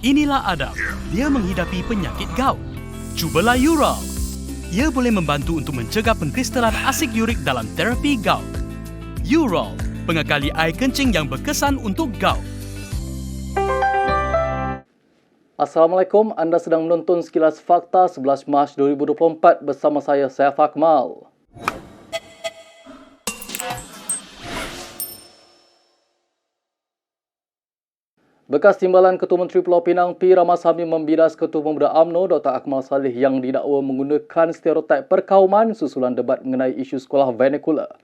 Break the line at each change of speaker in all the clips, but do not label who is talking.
Inilah Adam. Dia menghidapi penyakit gout. Cubalah Ural. Ia boleh membantu untuk mencegah pengkristalan asid urik dalam terapi gout. Ural, pengekali air kencing yang berkesan untuk gout.
Assalamualaikum, anda sedang menonton Sekilas Fakta 11 Mac 2024 bersama saya, Saif Akmal. Bekas Timbalan Ketua Menteri Pulau Pinang P. Ramasamy membilas Ketua Pemuda UMNO Dr. Akmal Saleh yang didakwa menggunakan stereotip perkauman susulan debat mengenai isu sekolah vernacular.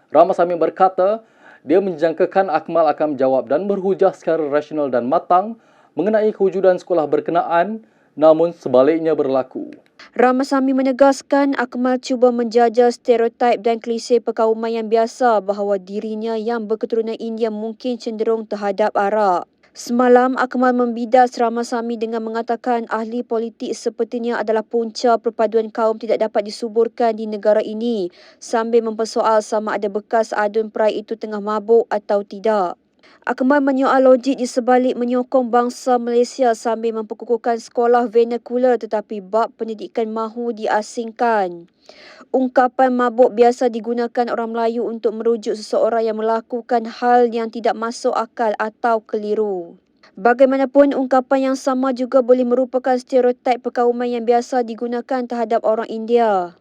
Ramasamy berkata, dia menjangkakan Akmal akan menjawab dan berhujah secara rasional dan matang mengenai kewujudan sekolah berkenaan, namun sebaliknya berlaku.
Ramasamy menegaskan Akmal cuba menjajah stereotip dan klise perkauman yang biasa bahawa dirinya yang berketurunan India mungkin cenderung terhadap Arab. Semalam, Akmal membidas Ramasamy dengan mengatakan ahli politik sepertinya adalah punca perpaduan kaum tidak dapat disuburkan di negara ini sambil mempersoal sama ada bekas adun perai itu tengah mabuk atau tidak. Akmal menyoal logik di sebalik menyokong bangsa Malaysia sambil memperkukuhkan sekolah vernacular tetapi bab pendidikan mahu diasingkan. Ungkapan mabuk biasa digunakan orang Melayu untuk merujuk seseorang yang melakukan hal yang tidak masuk akal atau keliru. Bagaimanapun, ungkapan yang sama juga boleh merupakan stereotip perkauman yang biasa digunakan terhadap orang India.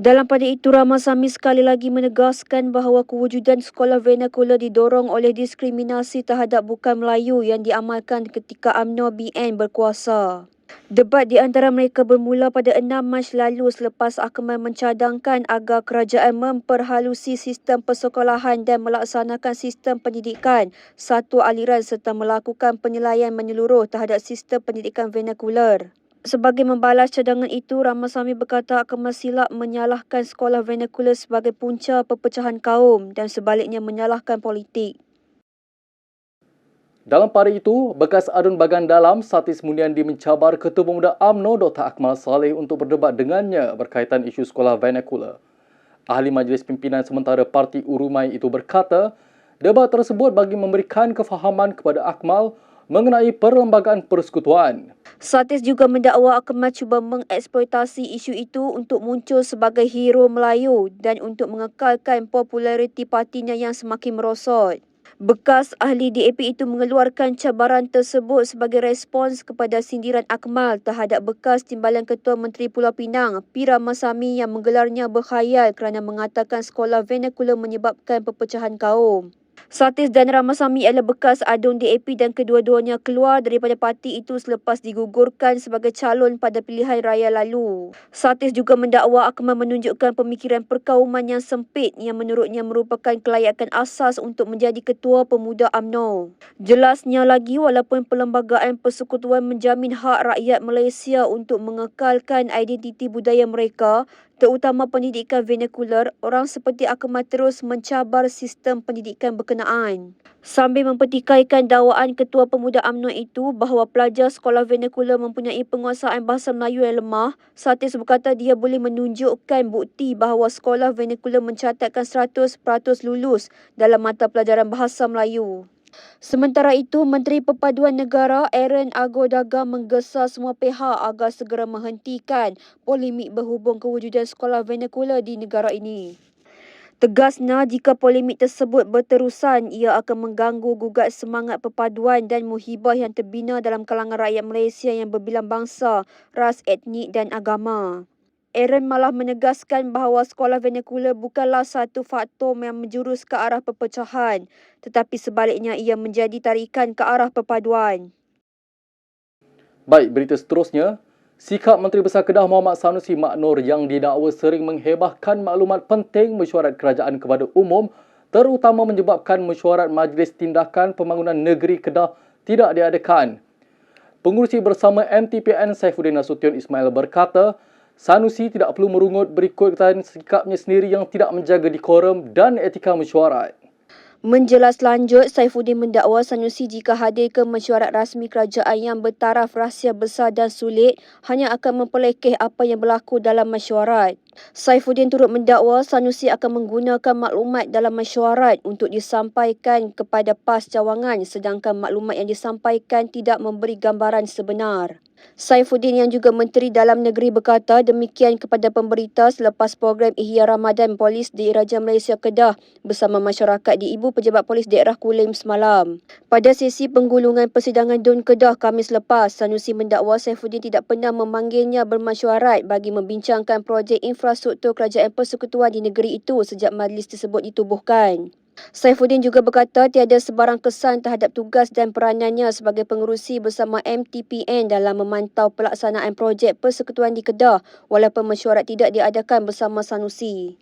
Dalam pada itu, Ramasamy sekali lagi menegaskan bahawa kewujudan sekolah vernacular didorong oleh diskriminasi terhadap bukan Melayu yang diamalkan ketika UMNO BN berkuasa. Debat di antara mereka bermula pada 6 Mac lalu selepas Akmal mencadangkan agar kerajaan memperhalusi sistem persekolahan dan melaksanakan sistem pendidikan satu aliran serta melakukan penilaian menyeluruh terhadap sistem pendidikan vernacular. Sebagai membalas cadangan itu, Ramasamy berkata Akmal silap menyalahkan sekolah vernacular sebagai punca perpecahan kaum dan sebaliknya menyalahkan politik.
Dalam pada itu, bekas adun bagan dalam Satis Muniandi mencabar Ketua Pemuda UMNO Dr. Akmal Saleh untuk berdebat dengannya berkaitan isu sekolah vernacular. Ahli Majlis Pimpinan Sementara Parti Urumai itu berkata, debat tersebut bagi memberikan kefahaman kepada Akmal mengenai perlembagaan persekutuan.
Satis juga mendakwa Akmal cuba mengeksploitasi isu itu untuk muncul sebagai hero Melayu dan untuk mengekalkan populariti partinya yang semakin merosot. Bekas ahli DAP itu mengeluarkan cabaran tersebut sebagai respons kepada sindiran Akmal terhadap bekas Timbalan Ketua Menteri Pulau Pinang P. Ramasamy yang menggelarnya berkhayal kerana mengatakan sekolah vernacular menyebabkan perpecahan kaum. Satis dan Ramasamy adalah bekas adun DAP dan kedua-duanya keluar daripada parti itu selepas digugurkan sebagai calon pada pilihan raya lalu. Satis juga mendakwa Akmal menunjukkan pemikiran perkauman yang sempit yang menurutnya merupakan kelayakan asas untuk menjadi Ketua Pemuda UMNO. Jelasnya lagi, walaupun Perlembagaan Persekutuan menjamin hak rakyat Malaysia untuk mengekalkan identiti budaya mereka, terutama pendidikan vernacular, orang seperti Akmal terus mencabar sistem pendidikan berkenaan. Sambil mempertikaikan dakwaan Ketua Pemuda UMNO itu bahawa pelajar sekolah vernacular mempunyai penguasaan bahasa Melayu yang lemah, Satis berkata dia boleh menunjukkan bukti bahawa sekolah vernacular mencatatkan 100% lulus dalam mata pelajaran bahasa Melayu. Sementara itu, Menteri Perpaduan Negara Aaron Agodaga menggesa semua pihak agar segera menghentikan polemik berhubung kewujudan sekolah vernacular di negara ini. Tegasnya, jika polemik tersebut berterusan, ia akan mengganggu gugat semangat perpaduan dan muhibah yang terbina dalam kalangan rakyat Malaysia yang berbilang bangsa, ras, etnik dan agama. Aaron malah menegaskan bahawa sekolah vernacular bukanlah satu faktor yang menjurus ke arah perpecahan, tetapi sebaliknya ia menjadi tarikan ke arah perpaduan.
Baik, berita seterusnya. Sikap Menteri Besar Kedah Muhammad Sanusi Maknur yang didakwa sering menghebahkan maklumat penting mesyuarat kerajaan kepada umum, terutama menyebabkan mesyuarat Majlis Tindakan Pembangunan Negeri Kedah tidak diadakan. Pengurusi bersama MTPN Saifuddin Nasution Ismail berkata, Sanusi tidak perlu merungut berikutan sikapnya sendiri yang tidak menjaga dekorum dan etika mesyuarat.
Menjelas lanjut, Saifuddin mendakwa Sanusi jika hadir ke mesyuarat rasmi kerajaan yang bertaraf rahsia besar dan sulit, hanya akan memperlekeh apa yang berlaku dalam mesyuarat. Saifuddin turut mendakwa Sanusi akan menggunakan maklumat dalam mesyuarat untuk disampaikan kepada PAS cawangan sedangkan maklumat yang disampaikan tidak memberi gambaran sebenar. Saifuddin yang juga Menteri Dalam Negeri berkata demikian kepada pemberita selepas program Ihya Ramadan Polis Diraja Malaysia Kedah bersama masyarakat di Ibu Pejabat Polis Daerah Kulim semalam. Pada sesi penggulungan persidangan DUN Kedah Khamis lepas, Sanusi mendakwa Saifuddin tidak pernah memanggilnya bermasyuarat bagi membincangkan projek infrastruktur kerajaan persekutuan di negeri itu sejak majlis tersebut ditubuhkan. Saifuddin juga berkata tiada sebarang kesan terhadap tugas dan peranannya sebagai pengerusi bersama MTPN dalam memantau pelaksanaan projek persekutuan di Kedah walaupun mesyuarat tidak diadakan bersama Sanusi.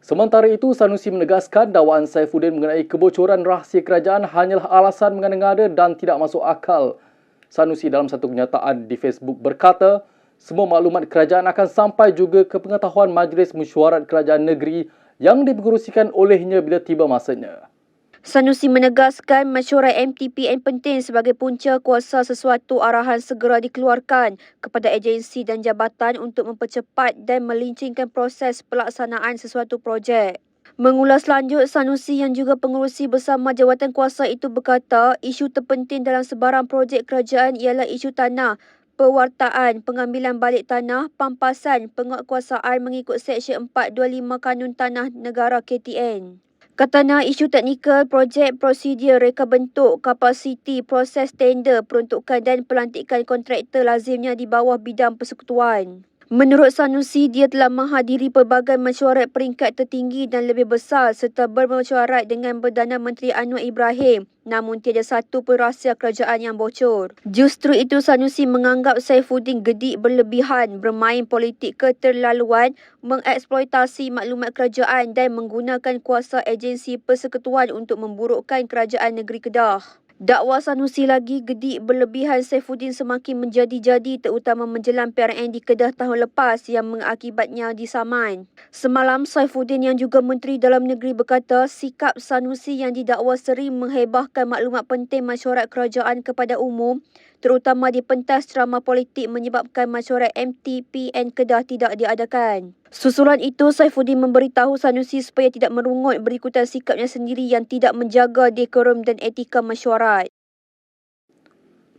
Sementara itu, Sanusi menegaskan dakwaan Saifuddin mengenai kebocoran rahsia kerajaan hanyalah alasan mengada-ngada dan tidak masuk akal. Sanusi dalam satu kenyataan di Facebook berkata, semua maklumat kerajaan akan sampai juga ke pengetahuan Majlis Mesyuarat Kerajaan Negeri yang dipengerusikan olehnya bila tiba masanya.
Sanusi menegaskan mesyuarat MTPN penting sebagai punca kuasa sesuatu arahan segera dikeluarkan kepada agensi dan jabatan untuk mempercepat dan melincingkan proses pelaksanaan sesuatu projek. Mengulas lanjut, Sanusi yang juga pengerusi bersama jawatan kuasa itu berkata isu terpenting dalam sebarang projek kerajaan ialah isu tanah, pewartaan, pengambilan balik tanah, pampasan, penguatkuasaan mengikut Seksyen 425 Kanun Tanah Negara KTN. Katanya isu teknikal, projek, prosedur, reka bentuk, kapasiti, proses tender, peruntukan dan pelantikan kontraktor lazimnya di bawah bidang persekutuan. Menurut Sanusi, dia telah menghadiri pelbagai mesyuarat peringkat tertinggi dan lebih besar serta bermesyuarat dengan Perdana Menteri Anwar Ibrahim, namun tiada satu pun rahsia kerajaan yang bocor. Justru itu Sanusi menganggap Saifuddin gedik berlebihan, bermain politik keterlaluan, mengeksploitasi maklumat kerajaan dan menggunakan kuasa agensi persekutuan untuk memburukkan kerajaan negeri Kedah. Dakwa Sanusi lagi gedik berlebihan Saifuddin semakin menjadi-jadi terutama menjelang PRN di Kedah tahun lepas yang mengakibatnya disaman. Semalam Saifuddin yang juga Menteri Dalam Negeri berkata sikap Sanusi yang didakwa sering menghebahkan maklumat penting mesyuarat kerajaan kepada umum terutama di pentas ceramah politik menyebabkan mesyuarat MTPN Kedah tidak diadakan. Susulan itu, Saifuddin memberitahu Sanusi supaya tidak merungut berikutan sikapnya sendiri yang tidak menjaga dekorum dan etika mesyuarat.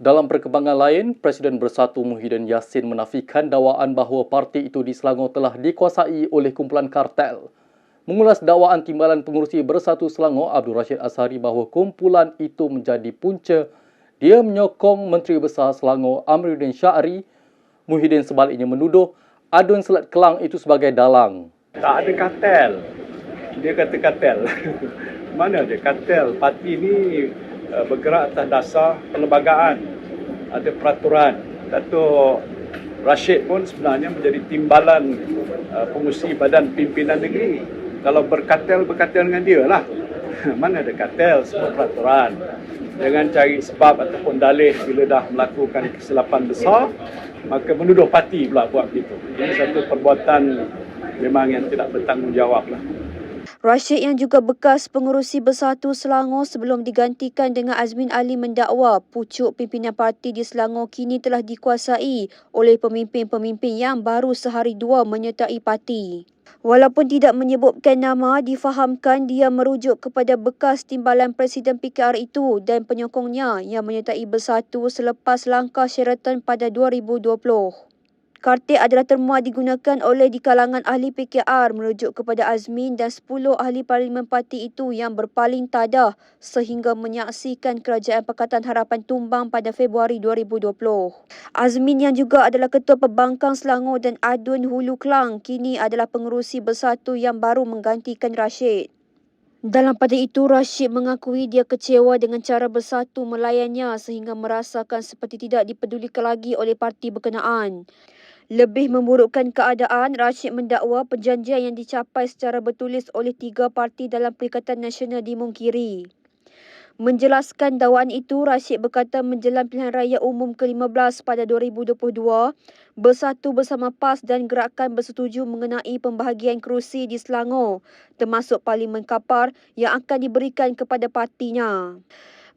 Dalam perkembangan lain, Presiden Bersatu Muhyiddin Yassin menafikan dakwaan bahawa parti itu di Selangor telah dikuasai oleh kumpulan kartel. Mengulas dakwaan timbalan pengurusi Bersatu Selangor, Abdul Rashid Azhari bahawa kumpulan itu menjadi punca dia menyokong Menteri Besar Selangor Amiruddin Syahri. Muhyiddin sebaliknya menuduh Adun Selat Kelang itu sebagai dalang.
Tak ada kartel. Dia kata kartel. Mana ada kartel? Parti ini bergerak atas dasar perlembagaan. Ada peraturan. Datuk Rashid pun sebenarnya menjadi timbalan pengurusi Badan Pimpinan Negeri. Kalau berkartel dengan dia lah. Mana ada kartel, semua peraturan. Jangan cari sebab ataupun dalih bila dah melakukan kesilapan besar, maka menuduh parti pula buat begitu. Ini satu perbuatan memang yang tidak bertanggungjawab lah.
Rashid yang juga bekas pengerusi Bersatu Selangor sebelum digantikan dengan Azmin Ali mendakwa pucuk pimpinan parti di Selangor kini telah dikuasai oleh pemimpin-pemimpin yang baru sehari dua menyertai parti. Walaupun tidak menyebutkan nama, difahamkan dia merujuk kepada bekas timbalan Presiden PKR itu dan penyokongnya yang menyertai Bersatu selepas langkah Sheraton pada 2020. Kartik adalah terma digunakan oleh di kalangan ahli PKR merujuk kepada Azmin dan 10 ahli parlimen parti itu yang berpaling tadah sehingga menyaksikan Kerajaan Pakatan Harapan tumbang pada Februari 2020. Azmin yang juga adalah Ketua Pembangkang Selangor dan Adun Hulu Kelang kini adalah pengerusi Bersatu yang baru menggantikan Rashid. Dalam pada itu, Rashid mengakui dia kecewa dengan cara Bersatu melayannya sehingga merasakan seperti tidak dipedulikan lagi oleh parti berkenaan. Lebih memburukkan keadaan, Rashid mendakwa perjanjian yang dicapai secara bertulis oleh 3 parti dalam Perikatan Nasional dimungkiri. Menjelaskan dakwaan itu, Rashid berkata menjelang pilihan raya umum ke-15 pada 2022, Bersatu bersama PAS dan Gerakan bersetuju mengenai pembahagian kerusi di Selangor, termasuk Parlimen Kapar yang akan diberikan kepada partinya.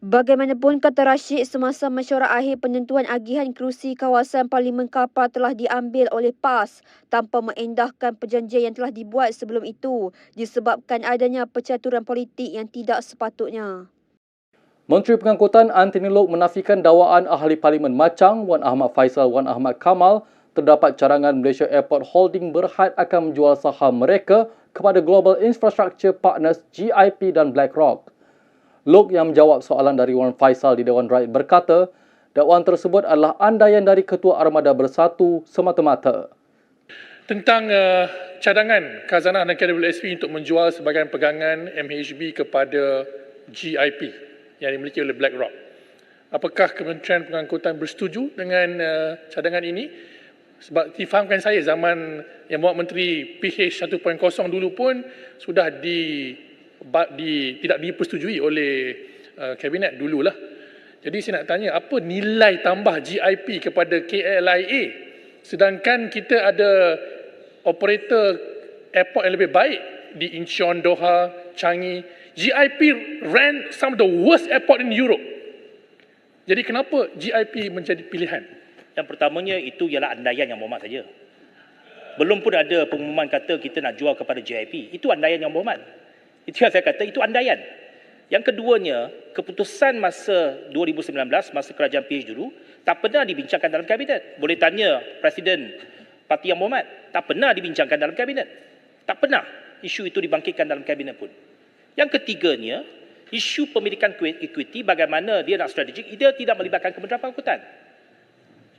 Bagaimanapun, kata Rashid, semasa mesyuarat akhir penentuan agihan kerusi kawasan Parlimen Kapar telah diambil oleh PAS tanpa mengendahkan perjanjian yang telah dibuat sebelum itu disebabkan adanya percaturan politik yang tidak sepatutnya.
Menteri Pengangkutan Anthony Loke menafikan dakwaan ahli Parlimen Machang Wan Ahmad Faisal Wan Ahmad Kamal terdapat cadangan Malaysia Airport Holding berhad akan menjual saham mereka kepada Global Infrastructure Partners GIP dan BlackRock. Loke yang menjawab soalan dari Wan Faisal di Dewan Rakyat berkata, dakwaan tersebut adalah andaian dari Ketua Armada Bersatu semata-mata.
Tentang cadangan khazanah dan KWSP untuk menjual sebahagian pegangan MHB kepada GIP yang dimiliki oleh BlackRock. Apakah Kementerian Pengangkutan bersetuju dengan cadangan ini? Sebab difahamkan saya zaman yang buat Menteri PH 1.0 dulu pun sudah tidak dipersetujui oleh Kabinet dululah. Jadi saya nak tanya, apa nilai tambah GIP kepada KLIA sedangkan kita ada operator airport yang lebih baik di Incheon, Doha, Changi. GIP ran some of the worst airport in Europe. Jadi kenapa GIP menjadi pilihan?
Yang pertamanya itu ialah andaian yang Muhammad saja. Belum pun ada pengumuman kata kita nak jual kepada GIP. Itu andaian yang Muhammad. Itu yang saya kata, itu andaian. Yang keduanya, keputusan masa 2019, masa kerajaan PH dulu, tak pernah dibincangkan dalam kabinet. Boleh tanya Presiden Parti Yang Muhammad, tak pernah dibincangkan dalam kabinet. Tak pernah isu itu dibangkitkan dalam kabinet pun. Yang ketiganya, isu pemilikan equity, bagaimana dia nak strategik, dia tidak melibatkan Kementerian Pengangkutan.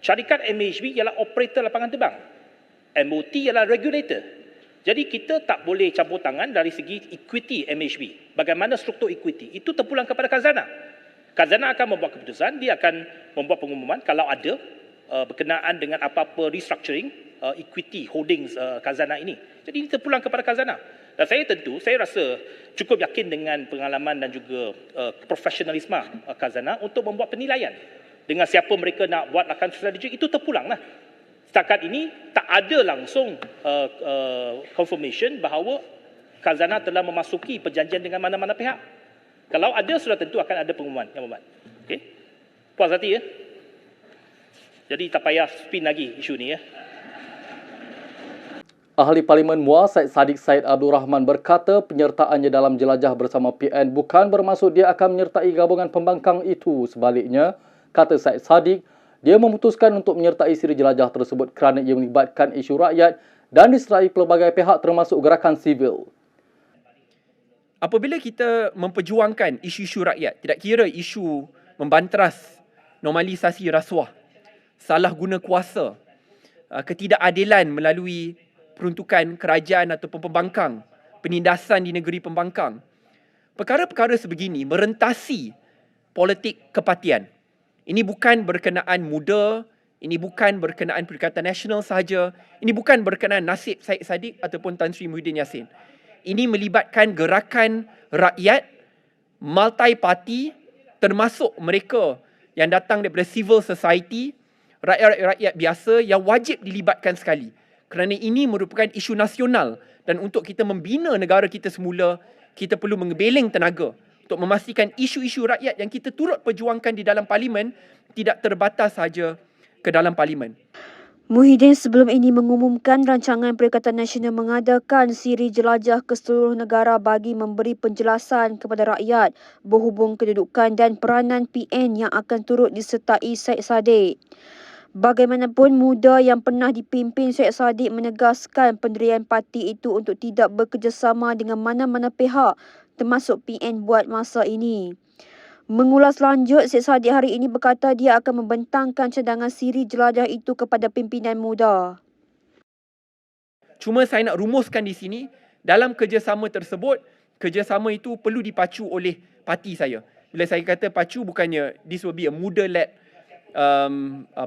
Syarikat MHB ialah operator lapangan terbang. MOT ialah regulator. Jadi kita tak boleh campur tangan dari segi equity MHB. Bagaimana struktur equity, itu terpulang kepada Khazanah. Khazanah akan membuat keputusan, dia akan membuat pengumuman kalau ada berkenaan dengan apa-apa restructuring equity holdings Khazanah ini. Jadi ini terpulang kepada Khazanah. Dan saya rasa cukup yakin dengan pengalaman dan juga profesionalisme Khazanah untuk membuat penilaian. Dengan siapa mereka nak buat akan strategik, itu terpulanglah. Setakat ini tak ada langsung confirmation bahawa Khazanah telah memasuki perjanjian dengan mana-mana pihak. Kalau ada, sudah tentu akan ada pengumuman. Yang Muhammad. Okey? Puas hati ya? Jadi tak payah spin lagi isu ni ya.
Ahli Parlimen Muar Syed Saddiq Syed Abdul Rahman berkata penyertaannya dalam jelajah bersama PN bukan bermaksud dia akan menyertai gabungan pembangkang itu. Sebaliknya, kata Syed Saddiq, dia memutuskan untuk menyertai siri jelajah tersebut kerana ia melibatkan isu rakyat dan disertai pelbagai pihak termasuk gerakan sivil.
Apabila kita memperjuangkan isu-isu rakyat, tidak kira isu membanteras, normalisasi rasuah, salah guna kuasa, ketidakadilan melalui peruntukan kerajaan atau pembangkang, penindasan di negeri pembangkang. Perkara-perkara sebegini merentasi politik kepatian. Ini bukan berkenaan muda, ini bukan berkenaan Perikatan Nasional sahaja, ini bukan berkenaan nasib Syed Saddiq ataupun Tan Sri Muhyiddin Yassin. Ini melibatkan gerakan rakyat, multi-parti, termasuk mereka yang datang daripada civil society, rakyat-rakyat biasa yang wajib dilibatkan sekali. Kerana ini merupakan isu nasional dan untuk kita membina negara kita semula, kita perlu mengebeling tenaga untuk memastikan isu-isu rakyat yang kita turut perjuangkan di dalam parlimen tidak terbatas saja ke dalam parlimen.
Muhyiddin sebelum ini mengumumkan rancangan Perikatan Nasional mengadakan siri jelajah ke seluruh negara bagi memberi penjelasan kepada rakyat berhubung kedudukan dan peranan PN yang akan turut disertai Syed Saddiq. Bagaimanapun, muda yang pernah dipimpin Syed Saddiq menegaskan pendirian parti itu untuk tidak bekerjasama dengan mana-mana pihak termasuk PN buat masa ini. Mengulas lanjut, Syed Saddiq hari ini berkata dia akan membentangkan cadangan siri jelajah itu kepada pimpinan muda.
Cuma saya nak rumuskan di sini, dalam kerjasama tersebut, kerjasama itu perlu dipacu oleh parti saya. Bila saya kata pacu, bukannya this will be a muda-led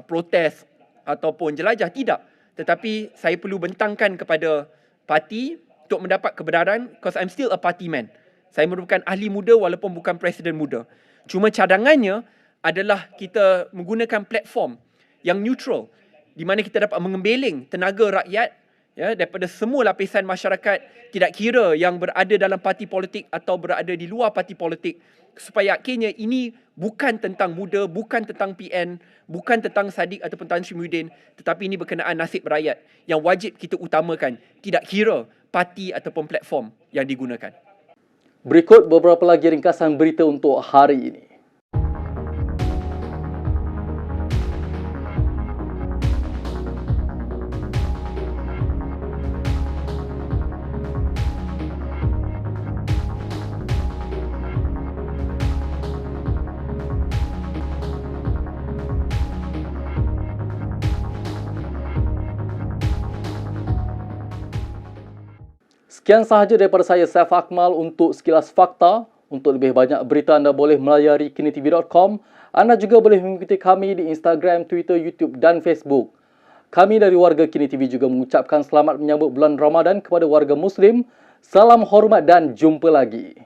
protes ataupun jelajah, tidak. Tetapi saya perlu bentangkan kepada parti untuk mendapat kebenaran because I'm still a party man. Saya merupakan ahli muda walaupun bukan presiden muda. Cuma cadangannya adalah kita menggunakan platform yang neutral di mana kita dapat mengembeling tenaga rakyat ya, daripada semua lapisan masyarakat, tidak kira yang berada dalam parti politik atau berada di luar parti politik, supaya akhirnya ini bukan tentang muda, bukan tentang PN, bukan tentang Sadiq ataupun Tan Sri Muhyiddin, tetapi ini berkenaan nasib rakyat yang wajib kita utamakan, tidak kira parti ataupun platform yang digunakan.
Berikut beberapa lagi ringkasan berita untuk hari ini. Sekian sahaja daripada saya, Saif Akmal, untuk Sekilas Fakta. Untuk lebih banyak berita, anda boleh melayari kinitv.com. Anda juga boleh mengikuti kami di Instagram, Twitter, YouTube dan Facebook. Kami dari warga Kini TV juga mengucapkan selamat menyambut bulan Ramadan kepada warga Muslim. Salam hormat dan jumpa lagi.